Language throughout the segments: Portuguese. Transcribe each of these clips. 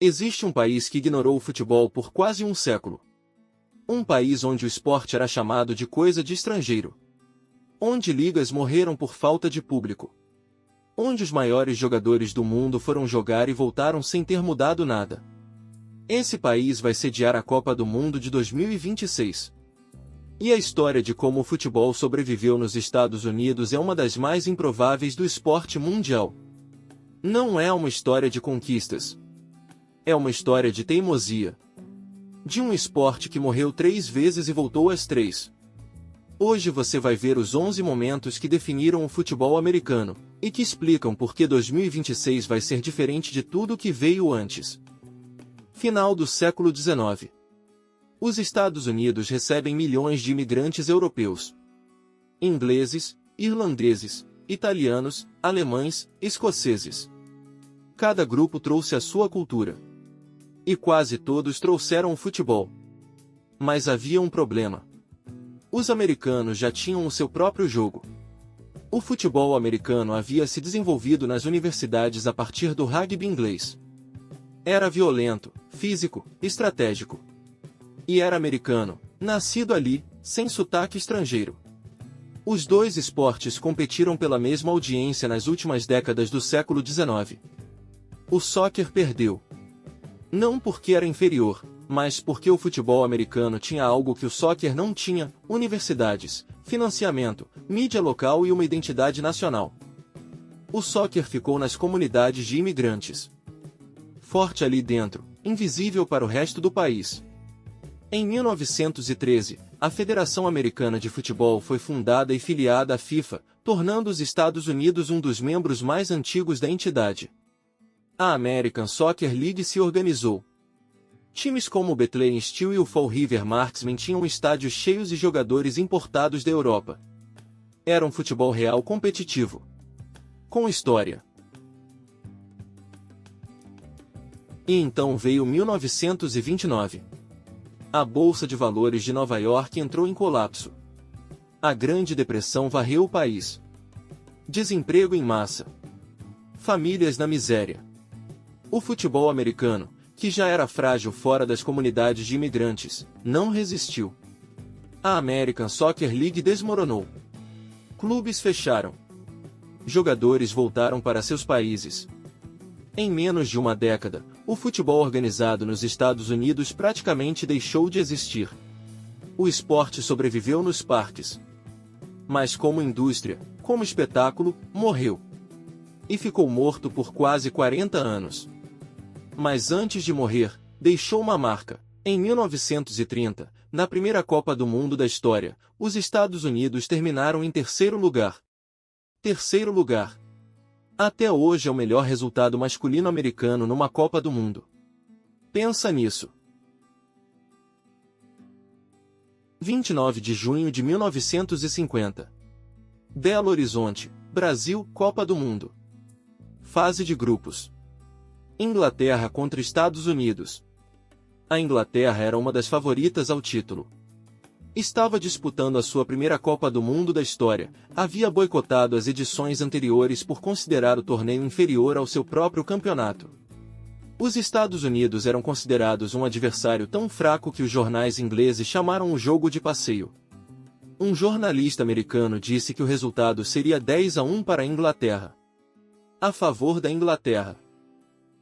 Existe um país que ignorou o futebol por quase um século. Um país onde o esporte era chamado de coisa de estrangeiro. Onde ligas morreram por falta de público. Onde os maiores jogadores do mundo foram jogar e voltaram sem ter mudado nada. Esse país vai sediar a Copa do Mundo de 2026. E a história de como o futebol sobreviveu nos Estados Unidos é uma das mais improváveis do esporte mundial. Não é uma história de conquistas. É uma história de teimosia. De um esporte que morreu 3 vezes e voltou às 3. Hoje você vai ver os 11 momentos que definiram o futebol americano, e que explicam por que 2026 vai ser diferente de tudo que veio antes. Final do século XIX. Os Estados Unidos recebem milhões de imigrantes europeus. Ingleses, irlandeses, italianos, alemães, escoceses. Cada grupo trouxe a sua cultura. E quase todos trouxeram o futebol. Mas havia um problema. Os americanos já tinham o seu próprio jogo. O futebol americano havia se desenvolvido nas universidades a partir do rugby inglês. Era violento, físico, estratégico. E era americano, nascido ali, sem sotaque estrangeiro. Os dois esportes competiram pela mesma audiência nas últimas décadas do século XIX. O soccer perdeu. Não porque era inferior, mas porque o futebol americano tinha algo que o soccer não tinha: universidades, financiamento, mídia local e uma identidade nacional. O soccer ficou nas comunidades de imigrantes. Forte ali dentro, invisível para o resto do país. Em 1913, a Federação Americana de Futebol foi fundada e filiada à FIFA, tornando os Estados Unidos um dos membros mais antigos da entidade. A American Soccer League se organizou. Times como o Bethlehem Steel e o Fall River Marksmen tinham estádios cheios e jogadores importados da Europa. Era um futebol real competitivo. Com história. E então veio 1929. A Bolsa de Valores de Nova York entrou em colapso. A Grande Depressão varreu o país. Desemprego em massa. Famílias na miséria. O futebol americano, que já era frágil fora das comunidades de imigrantes, não resistiu. A American Soccer League desmoronou. Clubes fecharam. Jogadores voltaram para seus países. Em menos de uma década, o futebol organizado nos Estados Unidos praticamente deixou de existir. O esporte sobreviveu nos parques. Mas como indústria, como espetáculo, morreu. E ficou morto por quase 40 anos. Mas antes de morrer, deixou uma marca. Em 1930, na primeira Copa do Mundo da história, os Estados Unidos terminaram em terceiro lugar. Terceiro lugar. Até hoje é o melhor resultado masculino americano numa Copa do Mundo. Pensa nisso. 29 de junho de 1950. Belo Horizonte, Brasil, Copa do Mundo. Fase de grupos. Inglaterra contra Estados Unidos. A Inglaterra era uma das favoritas ao título. Estava disputando a sua primeira Copa do Mundo da história, havia boicotado as edições anteriores por considerar o torneio inferior ao seu próprio campeonato. Os Estados Unidos eram considerados um adversário tão fraco que os jornais ingleses chamaram o jogo de passeio. Um jornalista americano disse que o resultado seria 10-1 para a Inglaterra. A favor da Inglaterra.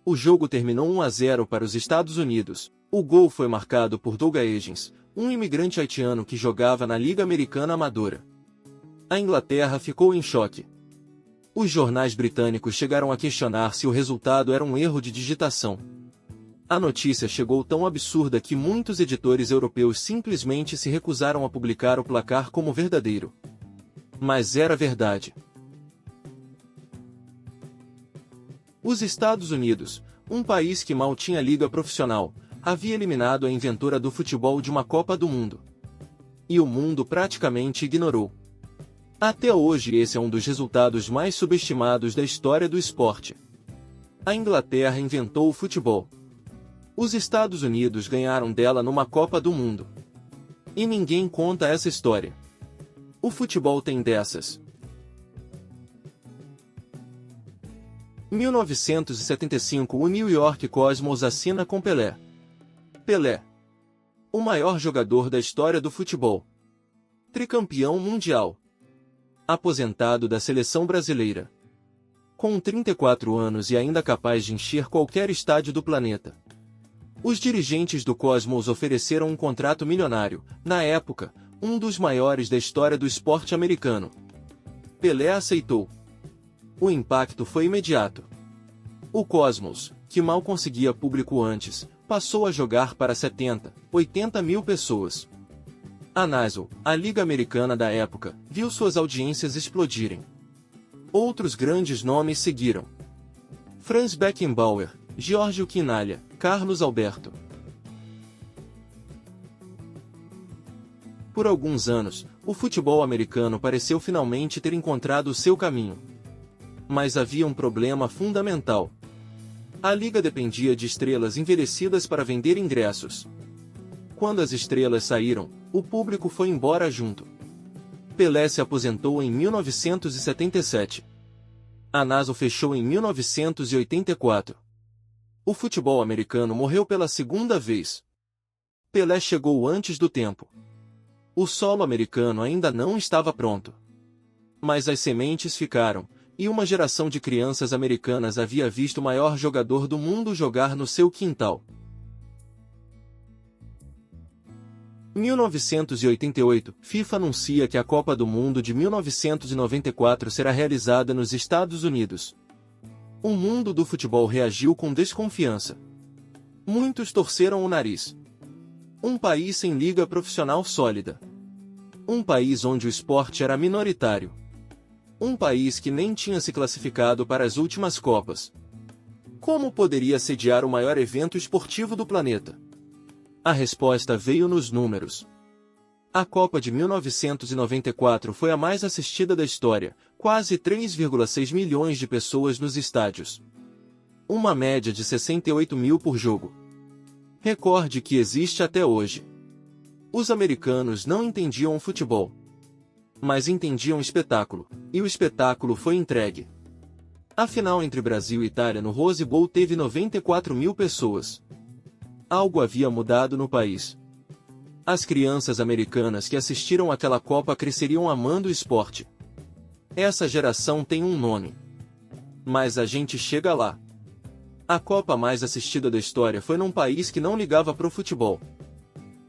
O jogo terminou 1-0 para os Estados Unidos. O gol foi marcado por Doug Higgins, um imigrante haitiano que jogava na Liga Americana Amadora. A Inglaterra ficou em choque. Os jornais britânicos chegaram a questionar se o resultado era um erro de digitação. A notícia chegou tão absurda que muitos editores europeus simplesmente se recusaram a publicar o placar como verdadeiro. Mas era verdade. Os Estados Unidos, um país que mal tinha liga profissional, havia eliminado a inventora do futebol de uma Copa do Mundo. E o mundo praticamente ignorou. Até hoje esse é um dos resultados mais subestimados da história do esporte. A Inglaterra inventou o futebol. Os Estados Unidos ganharam dela numa Copa do Mundo. E ninguém conta essa história. O futebol tem dessas. 1975 O New York Cosmos assina com Pelé. Pelé, o maior jogador da história do futebol. Tricampeão mundial. Aposentado da seleção brasileira. Com 34 anos e ainda capaz de encher qualquer estádio do planeta. Os dirigentes do Cosmos ofereceram um contrato milionário, na época, um dos maiores da história do esporte americano. Pelé aceitou. O impacto foi imediato. O Cosmos, que mal conseguia público antes, passou a jogar para 70, 80 mil pessoas. A NASL, a liga americana da época, viu suas audiências explodirem. Outros grandes nomes seguiram. Franz Beckenbauer, Giorgio Quinalha, Carlos Alberto. Por alguns anos, o futebol americano pareceu finalmente ter encontrado o seu caminho. Mas havia um problema fundamental. A liga dependia de estrelas envelhecidas para vender ingressos. Quando as estrelas saíram, o público foi embora junto. Pelé se aposentou em 1977. A NASL fechou em 1984. O futebol americano morreu pela segunda vez. Pelé chegou antes do tempo. O solo americano ainda não estava pronto. Mas as sementes ficaram, e uma geração de crianças americanas havia visto o maior jogador do mundo jogar no seu quintal. 1988, FIFA anuncia que a Copa do Mundo de 1994 será realizada nos Estados Unidos. O mundo do futebol reagiu com desconfiança. Muitos torceram o nariz. Um país sem liga profissional sólida. Um país onde o esporte era minoritário. Um país que nem tinha se classificado para as últimas Copas. Como poderia sediar o maior evento esportivo do planeta? A resposta veio nos números. A Copa de 1994 foi a mais assistida da história, quase 3,6 milhões de pessoas nos estádios. Uma média de 68 mil por jogo. Recorde que existe até hoje. Os americanos não entendiam o futebol. Mas entendiam espetáculo, e o espetáculo foi entregue. A final entre Brasil e Itália no Rose Bowl teve 94 mil pessoas. Algo havia mudado no país. As crianças americanas que assistiram àquela Copa cresceriam amando o esporte. Essa geração tem um nome. Mas a gente chega lá. A Copa mais assistida da história foi num país que não ligava pro futebol.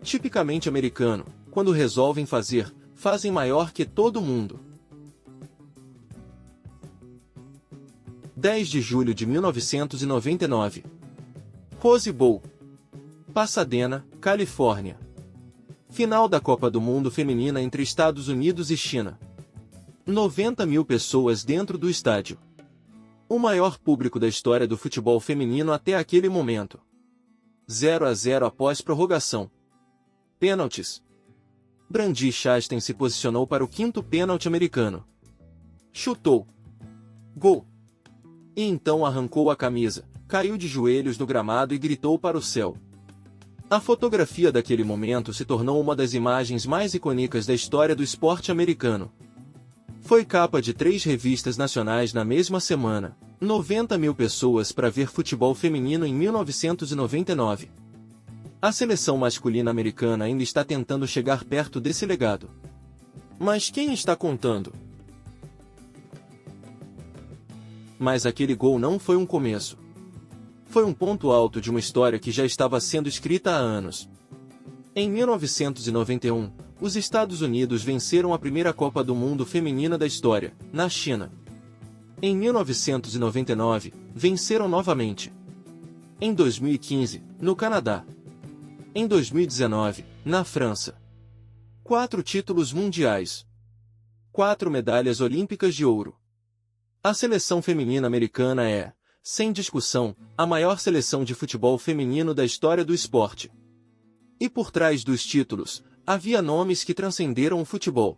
Tipicamente americano, quando resolvem fazer, fazem maior que todo mundo. 10 de julho de 1999. Rose Bowl. Pasadena, Califórnia. Final da Copa do Mundo Feminina entre Estados Unidos e China. 90 mil pessoas dentro do estádio. O maior público da história do futebol feminino até aquele momento. 0-0 após prorrogação. Pênaltis. Brandi Chastain se posicionou para o quinto pênalti americano. Chutou. Gol. E então arrancou a camisa, caiu de joelhos no gramado e gritou para o céu. A fotografia daquele momento se tornou uma das imagens mais icônicas da história do esporte americano. Foi capa de 3 revistas nacionais na mesma semana, 90 mil pessoas para ver futebol feminino em 1999. A seleção masculina americana ainda está tentando chegar perto desse legado. Mas quem está contando? Mas aquele gol não foi um começo. Foi um ponto alto de uma história que já estava sendo escrita há anos. Em 1991, os Estados Unidos venceram a primeira Copa do Mundo feminina da história, na China. Em 1999, venceram novamente. Em 2015, no Canadá. Em 2019, na França. 4 títulos mundiais. 4 medalhas olímpicas de ouro. A seleção feminina americana é, sem discussão, a maior seleção de futebol feminino da história do esporte. E por trás dos títulos, havia nomes que transcenderam o futebol.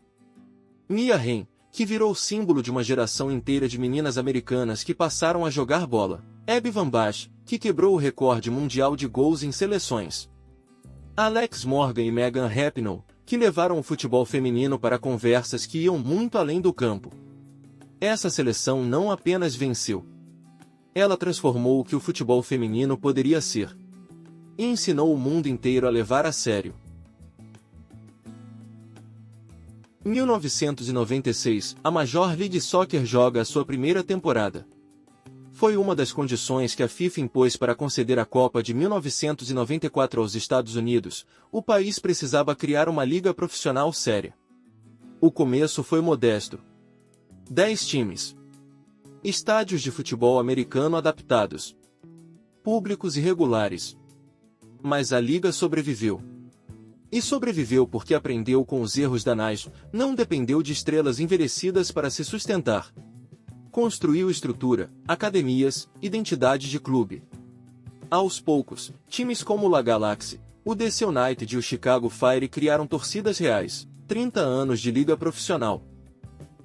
Mia Hamm, que virou símbolo de uma geração inteira de meninas americanas que passaram a jogar bola. Abby Wambach, que quebrou o recorde mundial de gols em seleções. Alex Morgan e Megan Rapinoe, que levaram o futebol feminino para conversas que iam muito além do campo. Essa seleção não apenas venceu. Ela transformou o que o futebol feminino poderia ser. E ensinou o mundo inteiro a levar a sério. 1996, a Major League Soccer joga a sua primeira temporada. Foi uma das condições que a FIFA impôs para conceder a Copa de 1994 aos Estados Unidos. O país precisava criar uma liga profissional séria. O começo foi modesto. 10 times. Estádios de futebol americano adaptados. Públicos irregulares. Mas a liga sobreviveu. E sobreviveu porque aprendeu com os erros da NASH, não dependeu de estrelas envelhecidas para se sustentar. Construiu estrutura, academias, identidade de clube. Aos poucos, times como o La Galaxy, o DC United e o Chicago Fire criaram torcidas reais. 30 anos de liga profissional.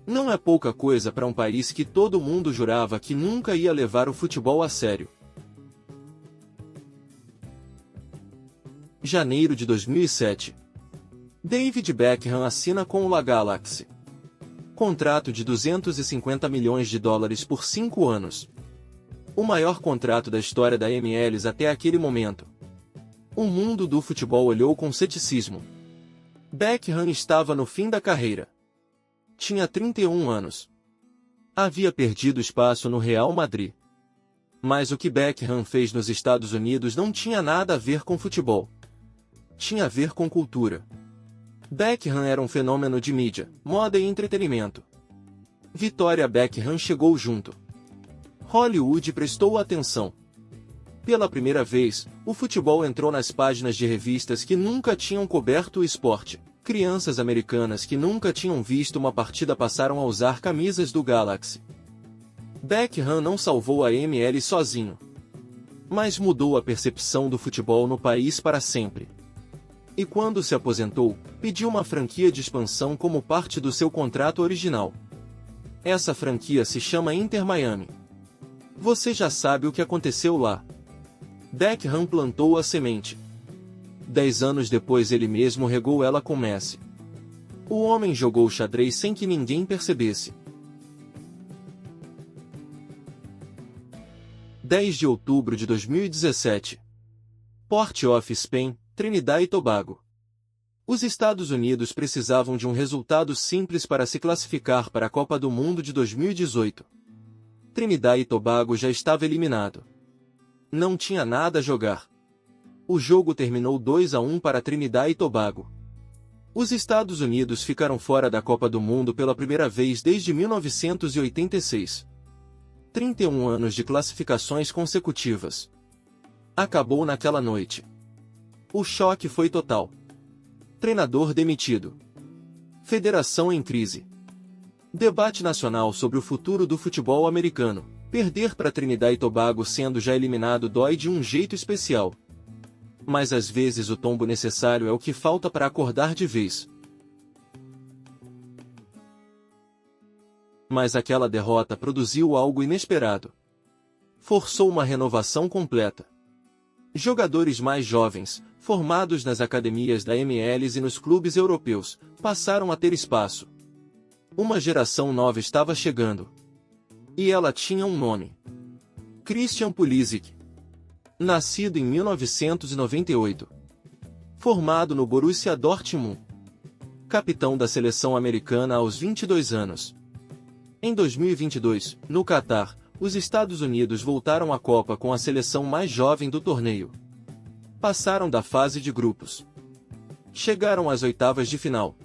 Não é pouca coisa para um país que todo mundo jurava que nunca ia levar o futebol a sério. Janeiro de 2007. David Beckham assina com o La Galaxy. Contrato de 250 milhões de dólares por 5 anos. O maior contrato da história da MLS até aquele momento. O mundo do futebol olhou com ceticismo. Beckham estava no fim da carreira. Tinha 31 anos. Havia perdido espaço no Real Madrid. Mas o que Beckham fez nos Estados Unidos não tinha nada a ver com futebol. Tinha a ver com cultura. Beckham era um fenômeno de mídia, moda e entretenimento. Victoria Beckham chegou junto. Hollywood prestou atenção. Pela primeira vez, o futebol entrou nas páginas de revistas que nunca tinham coberto o esporte. Crianças americanas que nunca tinham visto uma partida passaram a usar camisas do Galaxy. Beckham não salvou a ML sozinho. Mas mudou a percepção do futebol no país para sempre. E quando se aposentou, pediu uma franquia de expansão como parte do seu contrato original. Essa franquia se chama Inter Miami. Você já sabe o que aconteceu lá. Beckham plantou a semente. 10 anos depois ele mesmo regou ela com Messi. O homem jogou xadrez sem que ninguém percebesse. 10 de outubro de 2017. Port-of-Spain, Trinidad e Tobago. Os Estados Unidos precisavam de um resultado simples para se classificar para a Copa do Mundo de 2018. Trinidad e Tobago já estava eliminado. Não tinha nada a jogar. O jogo terminou 2-1 para Trinidad e Tobago. Os Estados Unidos ficaram fora da Copa do Mundo pela primeira vez desde 1986. 31 anos de classificações consecutivas. Acabou naquela noite. O choque foi total. Treinador demitido. Federação em crise. Debate nacional sobre o futuro do futebol americano. Perder para Trinidad e Tobago sendo já eliminado dói de um jeito especial. Mas às vezes o tombo necessário é o que falta para acordar de vez. Mas aquela derrota produziu algo inesperado. Forçou uma renovação completa. Jogadores mais jovens, formados nas academias da MLS e nos clubes europeus, passaram a ter espaço. Uma geração nova estava chegando. E ela tinha um nome. Christian Pulisic. Nascido em 1998. Formado no Borussia Dortmund. Capitão da seleção americana aos 22 anos. Em 2022, no Catar, os Estados Unidos voltaram à Copa com a seleção mais jovem do torneio. Passaram da fase de grupos. Chegaram às oitavas de final.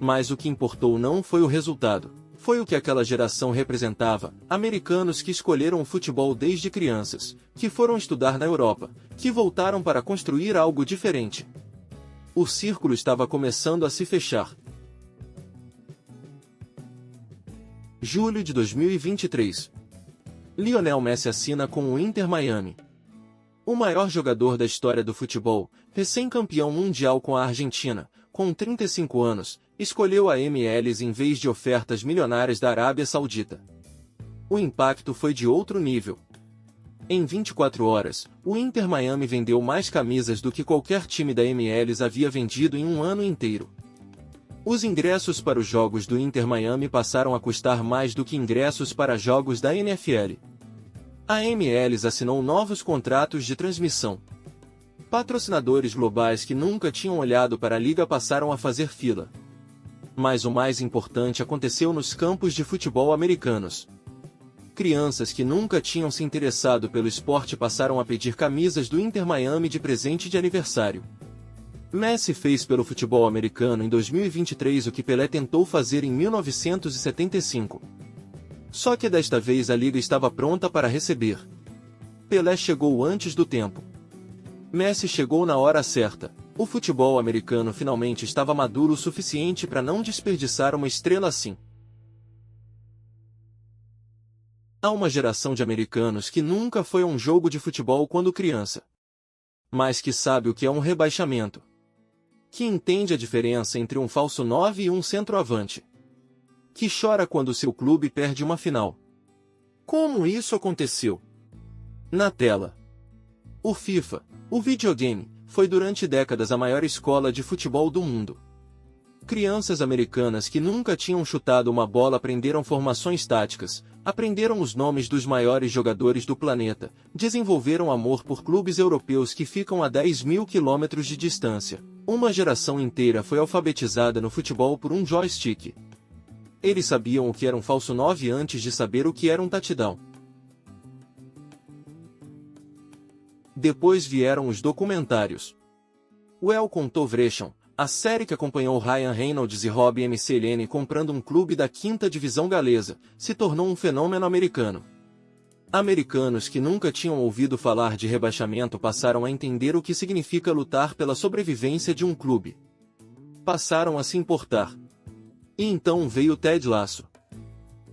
Mas o que importou não foi o resultado, foi o que aquela geração representava, americanos que escolheram o futebol desde crianças, que foram estudar na Europa, que voltaram para construir algo diferente. O círculo estava começando a se fechar. Julho de 2023. Lionel Messi assina com o Inter Miami. O maior jogador da história do futebol, recém-campeão mundial com a Argentina, com 35 anos, escolheu a MLS em vez de ofertas milionárias da Arábia Saudita. O impacto foi de outro nível. Em 24 horas, o Inter Miami vendeu mais camisas do que qualquer time da MLS havia vendido em um ano inteiro. Os ingressos para os jogos do Inter Miami passaram a custar mais do que ingressos para jogos da NFL. A MLS assinou novos contratos de transmissão. Patrocinadores globais que nunca tinham olhado para a liga passaram a fazer fila. Mas o mais importante aconteceu nos campos de futebol americanos. Crianças que nunca tinham se interessado pelo esporte passaram a pedir camisas do Inter Miami de presente de aniversário. Messi fez pelo futebol americano em 2023 o que Pelé tentou fazer em 1975. Só que desta vez a liga estava pronta para receber. Pelé chegou antes do tempo. Messi chegou na hora certa. O futebol americano finalmente estava maduro o suficiente para não desperdiçar uma estrela assim. Há uma geração de americanos que nunca foi a um jogo de futebol quando criança, mas que sabe o que é um rebaixamento, que entende a diferença entre um falso 9 e um centroavante, que chora quando seu clube perde uma final. Como isso aconteceu? Na tela. O FIFA, o videogame, foi durante décadas a maior escola de futebol do mundo. Crianças americanas que nunca tinham chutado uma bola aprenderam formações táticas, aprenderam os nomes dos maiores jogadores do planeta, desenvolveram amor por clubes europeus que ficam a 10.000 quilômetros de distância. Uma geração inteira foi alfabetizada no futebol por um joystick. Eles sabiam o que era um falso 9 antes de saber o que era um touchdown. Depois vieram os documentários. Welcome to Wrexham, a série que acompanhou Ryan Reynolds e Robbie McElhenney comprando um clube da 5ª divisão galesa, se tornou um fenômeno americano. Americanos que nunca tinham ouvido falar de rebaixamento passaram a entender o que significa lutar pela sobrevivência de um clube. Passaram a se importar. E então veio Ted Lasso.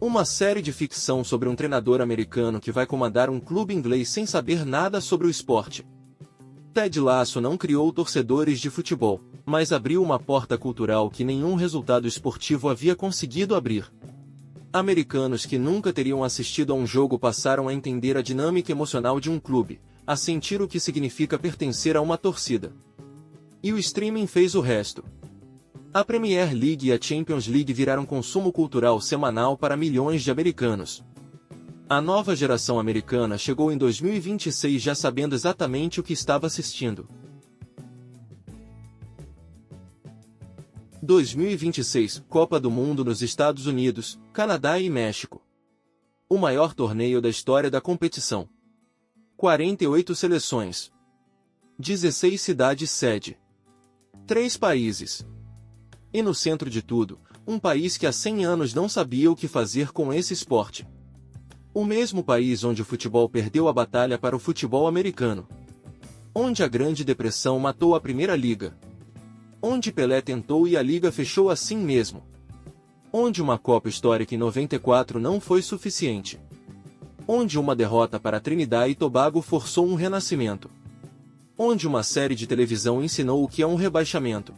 Uma série de ficção sobre um treinador americano que vai comandar um clube inglês sem saber nada sobre o esporte. Ted Lasso não criou torcedores de futebol, mas abriu uma porta cultural que nenhum resultado esportivo havia conseguido abrir. Americanos que nunca teriam assistido a um jogo passaram a entender a dinâmica emocional de um clube, a sentir o que significa pertencer a uma torcida. E o streaming fez o resto. A Premier League e a Champions League viraram consumo cultural semanal para milhões de americanos. A nova geração americana chegou em 2026 já sabendo exatamente o que estava assistindo. 2026 Copa do Mundo nos Estados Unidos, Canadá e México. O maior torneio da história da competição. 48 seleções. 16 cidades sede. 3 países. E no centro de tudo, um país que há 100 anos não sabia o que fazer com esse esporte. O mesmo país onde o futebol perdeu a batalha para o futebol americano. Onde a Grande Depressão matou a Primeira Liga. Onde Pelé tentou e a Liga fechou assim mesmo. Onde uma Copa histórica em 94 não foi suficiente. Onde uma derrota para Trinidad e Tobago forçou um renascimento. Onde uma série de televisão ensinou o que é um rebaixamento.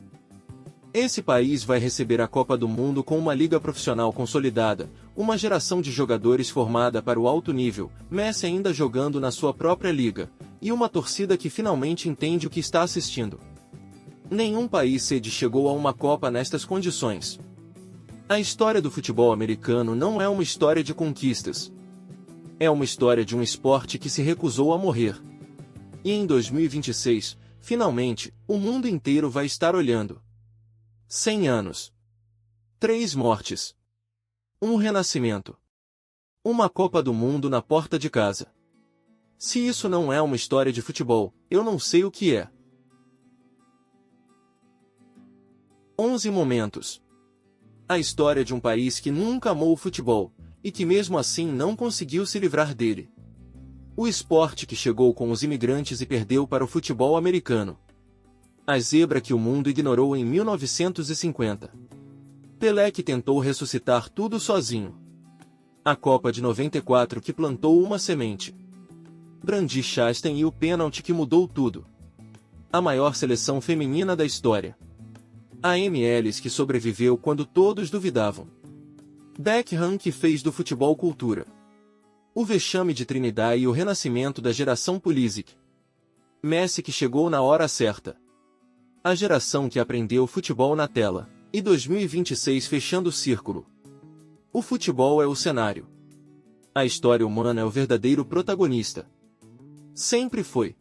Esse país vai receber a Copa do Mundo com uma liga profissional consolidada, uma geração de jogadores formada para o alto nível, Messi ainda jogando na sua própria liga, e uma torcida que finalmente entende o que está assistindo. Nenhum país sede chegou a uma Copa nestas condições. A história do futebol americano não é uma história de conquistas. É uma história de um esporte que se recusou a morrer. E em 2026, finalmente, o mundo inteiro vai estar olhando. 100 anos. 3 mortes. Um renascimento. Uma Copa do Mundo na porta de casa. Se isso não é uma história de futebol, eu não sei o que é. 11 momentos. A história de um país que nunca amou o futebol, e que mesmo assim não conseguiu se livrar dele. O esporte que chegou com os imigrantes e perdeu para o futebol americano. A zebra que o mundo ignorou em 1950. Pelé que tentou ressuscitar tudo sozinho. A Copa de 94 que plantou uma semente. Brandi Chastain e o pênalti que mudou tudo. A maior seleção feminina da história. A MLS que sobreviveu quando todos duvidavam. Beckham que fez do futebol cultura. O vexame de Trinidad e o renascimento da geração Pulisic. Messi que chegou na hora certa. A geração que aprendeu futebol na tela, e 2026 fechando o círculo. O futebol é o cenário. A história humana é o verdadeiro protagonista. Sempre foi.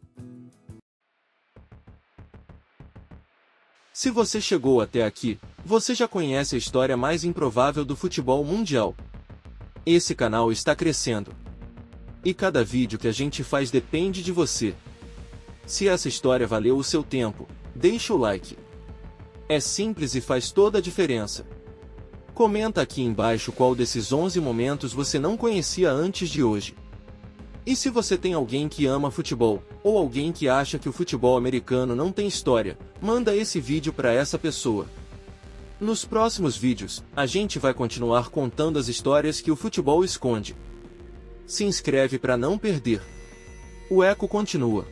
Se você chegou até aqui, você já conhece a história mais improvável do futebol mundial. Esse canal está crescendo. E cada vídeo que a gente faz depende de você. Se essa história valeu o seu tempo, deixa o like. É simples e faz toda a diferença. Comenta aqui embaixo qual desses 11 momentos você não conhecia antes de hoje. E se você tem alguém que ama futebol, ou alguém que acha que o futebol americano não tem história, manda esse vídeo para essa pessoa. Nos próximos vídeos, a gente vai continuar contando as histórias que o futebol esconde. Se inscreve para não perder. O eco continua.